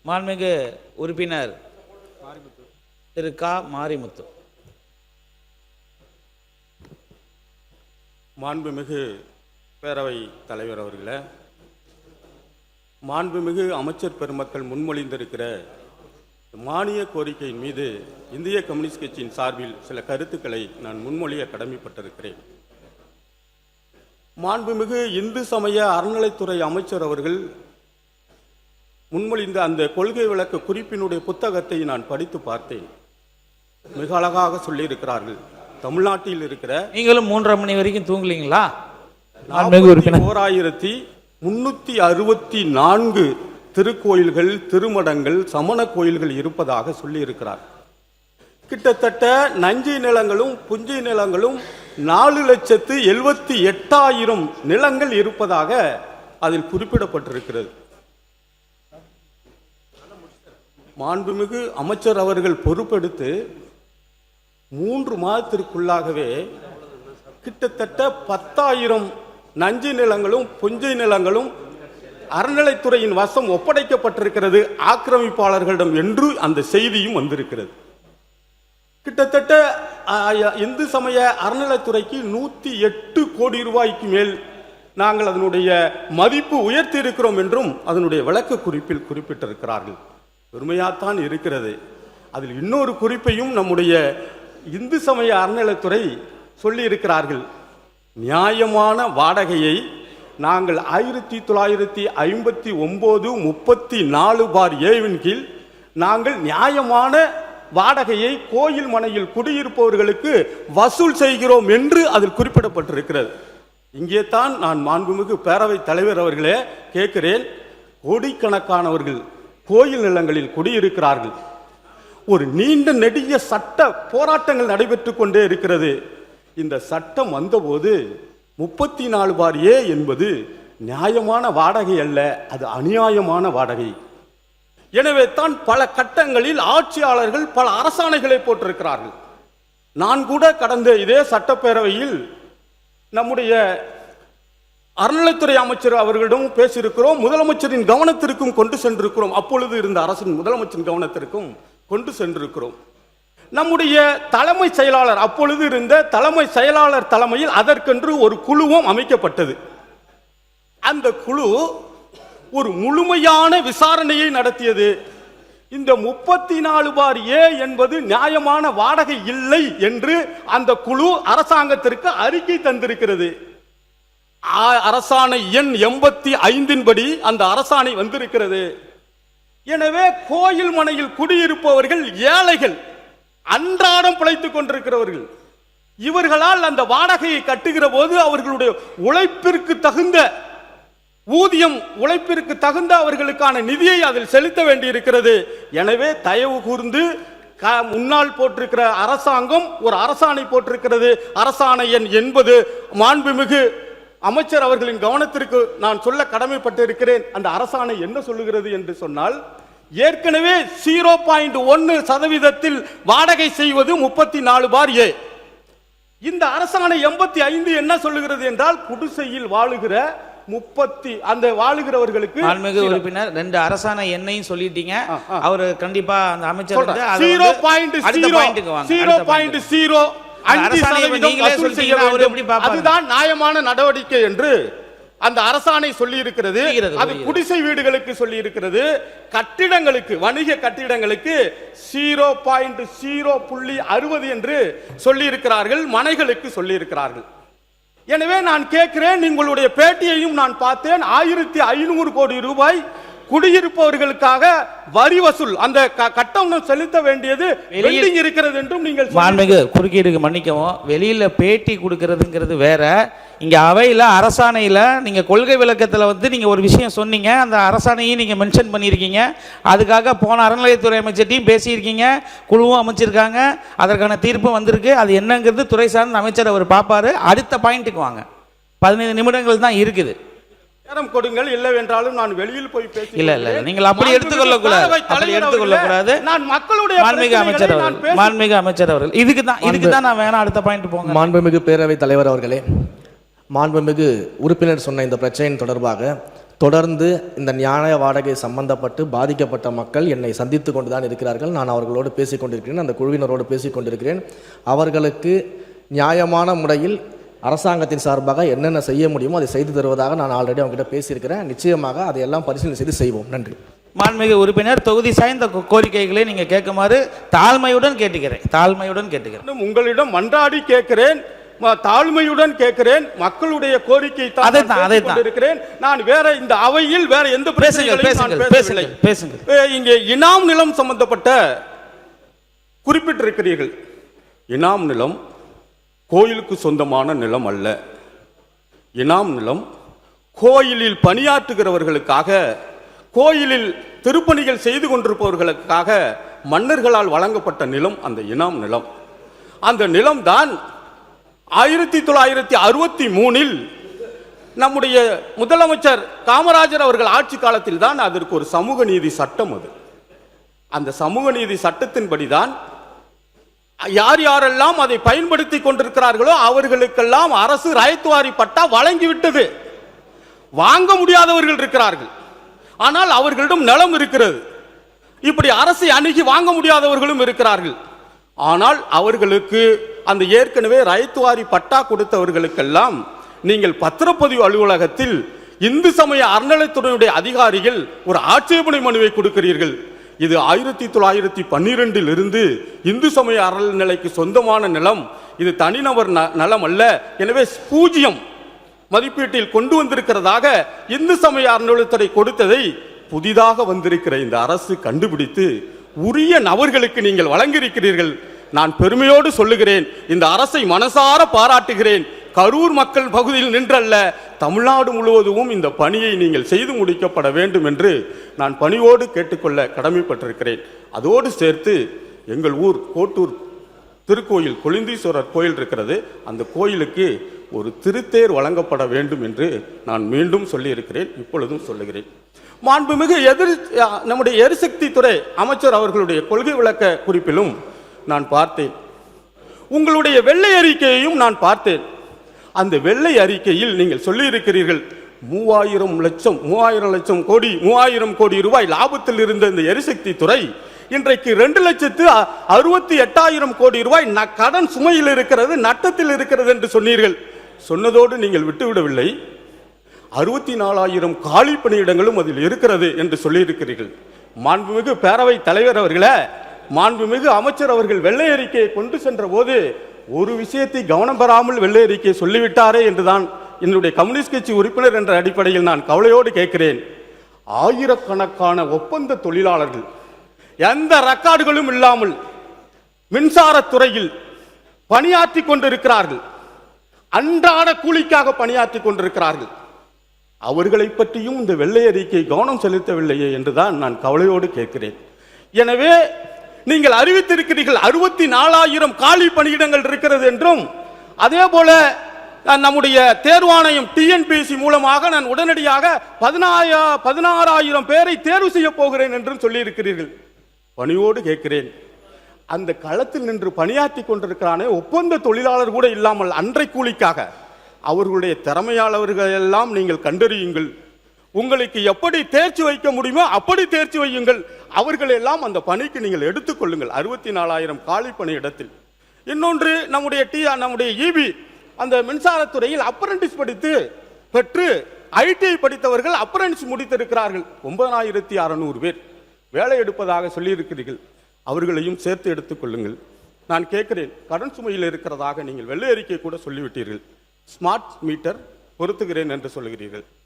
மாண்புமிகு உறுப்பினர் திரு கா மாரிமுத்து. மாண்புமிகு பேரவை தலைவர் அவர்களே, மாண்புமிகு அமைச்சர் பெருமக்கள் முன்மொழிந்திருக்கிற மானிய கோரிக்கையின் மீது இந்திய கம்யூனிஸ்ட் கட்சியின் சார்பில் சில கருத்துக்களை நான் முன்மொழிய கடமைப்பட்டிருக்கிறேன். மாண்புமிகு இந்து சமய அறநிலைத்துறை அமைச்சர் அவர்கள் முன்மொழிந்த அந்த கொள்கை விளக்க குறிப்பினுடைய புத்தகத்தை நான் படித்து பார்த்தேன். மிக அழகாக சொல்லியிருக்கிறார்கள். தமிழ்நாட்டில் இருக்கிற நீங்களும் 3:30 மணி வரைக்கும் தூங்கலீங்களா? 4364 திருக்கோயில்கள், திருமடங்கள், சமண கோயில்கள் இருப்பதாக சொல்லியிருக்கிறார். கிட்டத்தட்ட நஞ்சை நிலங்களும் புஞ்சை நிலங்களும் 4,78,000 நிலங்கள் இருப்பதாக அதில் குறிப்பிடப்பட்டிருக்கிறது. மாண்புமிகு அமைச்சர் அவர்கள் பொறுப்பெடுத்து 3 மாதத்திற்குள்ளாகவே கிட்டத்தட்ட 10,000 நஞ்சை நிலங்களும் புஞ்சை நிலங்களும் அறநிலைத்துறையின் வசம் ஒப்படைக்கப்பட்டிருக்கிறது ஆக்கிரமிப்பாளர்களிடம் என்று அந்த செய்தியும் வந்திருக்கிறது. கிட்டத்தட்ட இந்து சமய அறநிலைத்துறைக்கு 108 கோடி ரூபாய்க்கு மேல் நாங்கள் அதனுடைய மதிப்பு உயர்த்தி இருக்கிறோம் என்றும் அதனுடைய விளக்க குறிப்பில் குறிப்பிட்டிருக்கிறார்கள். பெருமையாத்தான் இருக்கிறது. அதில் இன்னொரு குறிப்பையும் நம்முடைய இந்து சமய அறநிலைத்துறை சொல்லி இருக்கிறார்கள். நியாயமான வாடகையை நாங்கள் 1959-34/A கீழ் நாங்கள் நியாயமான வாடகையை கோயில் மனையில் குடியிருப்பவர்களுக்கு வசூல் செய்கிறோம் என்று அதில் குறிப்பிடப்பட்டிருக்கிறது. இங்கே தான் நான் மாண்புமிகு பேரவை தலைவர் அவர்களே கேட்கிறேன். கோடிக்கணக்கானவர்கள் கோயில் நிலங்களில் குடியிருக்கிறார்கள். ஒரு நீண்ட நெடிய சட்ட போராட்டங்கள் நடைபெற்று கொண்டே இருக்கிறது. இந்த சட்டம் வந்தபோது 34/A என்பது நியாயமான வாடகை அல்ல, அது அநியாயமான வாடகை. எனவே தான் பல கட்டங்களில் ஆட்சியாளர்கள் பல அரசாணைகளை போட்டிருக்கிறார்கள். நான் கூட கடந்த இதே சட்டப்பேரவையில் நம்முடைய அறநிலைத்துறை அமைச்சர் அவர்களிடம் பேசியிருக்கிறோம். முதலமைச்சரின் கவனத்திற்கும் கொண்டு சென்றிருக்கிறோம். அப்பொழுது இருந்த அரசின் முதலமைச்சரின் கவனத்திற்கும் கொண்டு சென்றிருக்கிறோம். நம்முடைய தலைமை செயலாளர், அப்பொழுது இருந்த தலைமை செயலாளர் தலைமையில் அதற்கென்று ஒரு குழுவும் அமைக்கப்பட்டது. அந்த குழு ஒரு முழுமையான விசாரணையை நடத்தியது. இந்த 34/A என்பது நியாயமான வாடகை இல்லை என்று அந்த குழு அரசாங்கத்திற்கு அறிக்கை தந்திருக்கிறது. அரசாணை எண் 85 படி அந்த அரசாணை வந்திருக்கிறது. எனவே கோயில் மனையில் குடியிருப்பவர்கள் ஏழைகள், அன்றாடம் பிழைத்துக் கொண்டிருக்கிறவர்கள். இவர்களால் அந்த வாடகையை கட்டுகிற போது அவர்களுடைய உழைப்பிற்கு தகுந்த ஊதியம், உழைப்பிற்கு தகுந்த அவர்களுக்கான நிதியை அதில் செலுத்த வேண்டியிருக்கிறது. எனவே தயவு கூர்ந்து முன்னால் போட்டிருக்கிற அரசாங்கம் ஒரு அரசாணை போட்டிருக்கிறது. அரசாணை எண் 80 மாண்புமிகு அமைச்சர் அவர்களின் கவனத்திற்கு நான் சொல்ல கடமைப்பட்டிருக்கிறேன். அந்த அரசாணை என்ன சொல்லுகிறது என்று சொன்னால், ஏற்கனவே 0.1% வாடகை செய்வது 34/A. இந்த அரசாணை 85 என்ன சொல்லுகிறது என்றால், குடிசையில் வாழுகிற அந்த வாழுகிறவர்களுக்கு உறுப்பினர் 2 அரசாணை எண்ணையும் சொல்லிட்டீங்க. அவர் கண்டிப்பா அந்த அமைச்சர் 0.0 அதுதான் நியாயமான நடவடிக்கை என்று அந்த அரசாணை சொல்லி இருக்கிறது. அது குடிசை வீடுகளுக்கு சொல்லி இருக்கிறது. கட்டிடங்களுக்கு, வணிக கட்டிடங்களுக்கு 0.060 என்று சொல்லி இருக்கிறார்கள். மனைகளுக்கு சொல்லி இருக்கிறார்கள். எனவே நான் கேட்கிறேன், உங்களுடைய பேட்டியையும் நான் பார்த்தேன். 1500 கோடி ரூபாய் குடியிருப்பவர்களுக்காக வரி வசூல், அந்த கட்டணம் செலுத்த வேண்டியது இருக்கிறது என்றும் நீங்கள் குறுக்கீடுக்கு மன்னிக்கவும். வெளியில பேட்டி கொடுக்கிறதுங்கிறது வேற. இங்க அவையில அரசாணையில நீங்க கொள்கை விளக்கத்தில் நீங்க ஒரு விஷயம் சொன்னீங்க. அந்த அரசாணையை நீங்க மென்ஷன் பண்ணியிருக்கீங்க. அதுக்காக போன அறநிலையத்துறை அமைச்சர்ட்டையும் பேசியிருக்கீங்க, குழுவும் அமைச்சிருக்காங்க, அதற்கான தீர்ப்பு வந்திருக்கு. அது என்னங்கிறது துறை சார்ந்த அமைச்சர் அவர் பார்ப்பாரு. அடுத்த பாயிண்ட்டுக்கு வாங்க. 15 நிமிடங்கள் தான் இருக்குது. கொடுங்கள். இல்லவென்றாலும் நான் வெளியில் போய் பேச இல்ல நீங்கள் அப்படி எடுத்துக்கொள்ள கூடாது. நான் மக்களுடைய மாண்புமிகு அமைச்சர் அவர்கள் இதுக்கு தான் நான் வேணா அடுத்த பாயிண்ட் போங்க. மாண்புமிகு பேரவை தலைவர் அவர்களே, மாண்புமிகு உறுப்பினர் சொன்ன இந்த பிரச்சனையின் தொடர்பாக தொடர்ந்து இந்த நியாய வாடகை சம்பந்தப்பட்டு பாதிக்கப்பட்ட மக்கள் என்னை சந்தித்து கொண்டு தான் இருக்கிறார்கள். நான் அவர்களோடு பேசிக் கொண்டிருக்கிறேன், அந்த குழுவினரோடு பேசிக் கொண்டிருக்கிறேன். அவர்களுக்கு நியாயமான முறையில் அரசாங்கத்தின் சார்பாக என்னென்ன செய்ய முடியுமோ அதை செய்து தருவதாக நான் ஆல்ரெடி அவங்ககிட்ட பேசியிருக்கிறேன். நிச்சயமாக அதையெல்லாம் பரிசீலனை செய்து செய்வோம். நன்றி. மாண்புமிகு உறுப்பினர், தொகுதி சாய்ந்த கோரிக்கைகளை நீங்கள் கேட்குமாறு தாழ்மையுடன் கேட்டுக்கிறேன். உங்களிடம் மன்றாடி கேட்கிறேன், தாழ்மையுடன் கேட்கிறேன். மக்களுடைய கோரிக்கை இருக்கிறேன். நான் வேற இந்த அவையில் வேற எந்த பேசுங்க. இங்கே இனாம் நிலம் சம்பந்தப்பட்ட குறிப்பிட்டிருக்கிறீர்கள். இனாம் நிலம் கோயிலுக்கு சொந்தமான நிலம் அல்ல. இனாம் நிலம் கோயிலில் பணியாற்றுகிறவர்களுக்காக, கோயிலில் திருப்பணிகள் செய்து கொண்டிருப்பவர்களுக்காக மன்னர்களால் வழங்கப்பட்ட நிலம் அந்த இனாம் நிலம். அந்த நிலம்தான் 1963 நம்முடைய முதலமைச்சர் காமராஜர் அவர்கள் ஆட்சி காலத்தில் தான் அதற்கு ஒரு சமூக நீதி சட்டம். அந்த சமூக நீதி சட்டத்தின்படிதான் யார் யாரெல்லாம் அதை பயன்படுத்தி கொண்டிருக்கிறார்களோ அவர்களுக்கெல்லாம் அரசு ராயத்துவாரி பட்டா வழங்கிவிட்டது. வாங்க முடியாதவர்கள் இருக்கிறார்கள், ஆனால் அவர்களிடம் நிலம் இருக்கிறது. இப்படி அரசை அணுகி வாங்க முடியாதவர்களும் இருக்கிறார்கள். ஆனால் அவர்களுக்கு அந்த ஏற்கனவே ராயத்துவாரி பட்டா கொடுத்தவர்களுக்கெல்லாம் நீங்கள் பத்திரப்பதிவு அலுவலகத்தில் இந்து சமய அறநிலைத்துறையுடைய அதிகாரிகள் ஒரு ஆட்சேபனை மனுவை கொடுக்கிறீர்கள். இது 1912 இருந்து இந்து சமய அறநிலைக்கு சொந்தமான நிலம், இது தனிநபர் நலம் அல்ல, எனவே 0 மதிப்பீட்டில் கொண்டு வந்திருக்கிறதாக இந்து சமய அறநிலைத்துறை கொடுத்ததை புதிதாக வந்திருக்கிற இந்த அரசு கண்டுபிடித்து உரிய நபர்களுக்கு நீங்கள் வழங்கியிருக்கிறீர்கள். நான் பெருமையோடு சொல்லுகிறேன், இந்த அரசை மனசார பாராட்டுகிறேன். கரூர் மக்கள் பகுதியில் நின்றல்ல, தமிழ்நாடு முழுவதும் இந்த பணியை நீங்கள் செய்து முடிக்கப்பட வேண்டும் என்று நான் பணியோடு கேட்டுக்கொள்ள கடமைப்பட்டிருக்கிறேன். அதோடு சேர்த்து எங்கள் ஊர் கோட்டூர் திருக்கோயில் கொழுந்தீஸ்வரர் கோயில் இருக்கிறது, அந்த கோயிலுக்கு ஒரு திருத்தேர் வழங்கப்பட வேண்டும் என்று நான் மீண்டும் சொல்லியிருக்கிறேன், இப்பொழுதும் சொல்லுகிறேன். மாண்புமிகு நம்முடைய எரிசக்தி துறை அமைச்சர் அவர்களுடைய கொள்கை விளக்க குறிப்பிலும் நான் பார்த்தேன், உங்களுடைய வெள்ளை அறிக்கையையும் நான் பார்த்தேன். அந்த வெள்ளை அறிக்கையில் நீங்கள் சொல்லியிருக்கிறீர்கள் 3000 கோடி ரூபாய் லாபத்தில் இருந்த இந்த எரிசக்தி துறை இன்றைக்கு 2,68,000 கோடி ரூபாய் கடன் சுமையில் இருக்கிறது, நட்டத்தில் இருக்கிறது என்று சொன்னீர்கள். சொன்னதோடு நீங்கள் விட்டுவிடவில்லை, 64,000 காலி பணியிடங்களும் அதில் இருக்கிறது என்று சொல்லியிருக்கிறீர்கள். மாண்புமிகு பேரவை தலைவர் அவர்களே, மாண்புமிகு அமைச்சர் அவர்கள் வெள்ளை அறிக்கையை கொண்டு சென்ற போது ஒரு விஷயத்தை கவனம் பெறாமல் வெள்ளை அறிக்கை சொல்லிவிட்டாரே என்றுதான் என்னுடைய கம்யூனிஸ்ட் கட்சி உறுப்பினர் என்ற அடிப்படையில் நான் கவலையோடு கேட்கிறேன். ஆயிரக்கணக்கான ஒப்பந்த தொழிலாளர்கள் எந்த ரெக்கார்டுகளும் இல்லாமல் மின்சாரத்துறையில் பணியாற்றி கொண்டிருக்கிறார்கள், அன்றாட கூலிக்காக பணியாற்றி கொண்டிருக்கிறார்கள். அவர்களை பற்றியும் இந்த வெள்ளை அறிக்கை கவனம் செலுத்தவில்லையே என்றுதான் நான் கவலையோடு கேட்கிறேன். எனவே நீங்கள் அறிவித்திருக்கிறீர்கள் 64,000 காலி பணியிடங்கள் இருக்கிறது என்றும், அதே போல நம்முடைய தேர்வாணையம் டிஎன்பிஎஸ்சி மூலமாக நான் உடனடியாக 16,000 பேரை தேர்வு செய்ய போகிறேன் என்றும் சொல்லியிருக்கிறீர்கள். பணியோடு கேட்கிறேன், அந்த களத்தில் நின்று பணியாற்றி கொண்டிருக்கிறானே ஒப்பந்த தொழிலாளர் கூட இல்லாமல் அன்றை கூலிக்காக அவர்களுடைய திறமையாளர்கள் எல்லாம் நீங்கள் கண்டறியுங்கள். உங்களுக்கு எப்படி தேர்ச்சி வைக்க முடியுமோ அப்படி தேர்ச்சி வையுங்கள். அவர்கள் எல்லாம் அந்த பணிக்கு நீங்கள் எடுத்துக்கொள்ளுங்கள். 64,000 காலி பணி இடத்தில். இன்னொன்று, நம்முடைய இபி அந்த மின்சாரத்துறையில் அப்ரண்டிஸ் படித்து பெற்று ஐடிஐ படித்தவர்கள் அப்ரண்டிஸ் முடித்திருக்கிறார்கள். 9,600 பேர் வேலை எடுப்பதாக சொல்லியிருக்கிறீர்கள். அவர்களையும் சேர்த்து எடுத்துக்கொள்ளுங்கள். நான் கேட்கிறேன், கடன் சுமையில் இருக்கிறதாக நீங்கள் வெள்ளை அறிக்கை கூட சொல்லிவிட்டீர்கள். ஸ்மார்ட் மீட்டர் பொருத்துகிறேன் என்று சொல்லுகிறீர்கள்.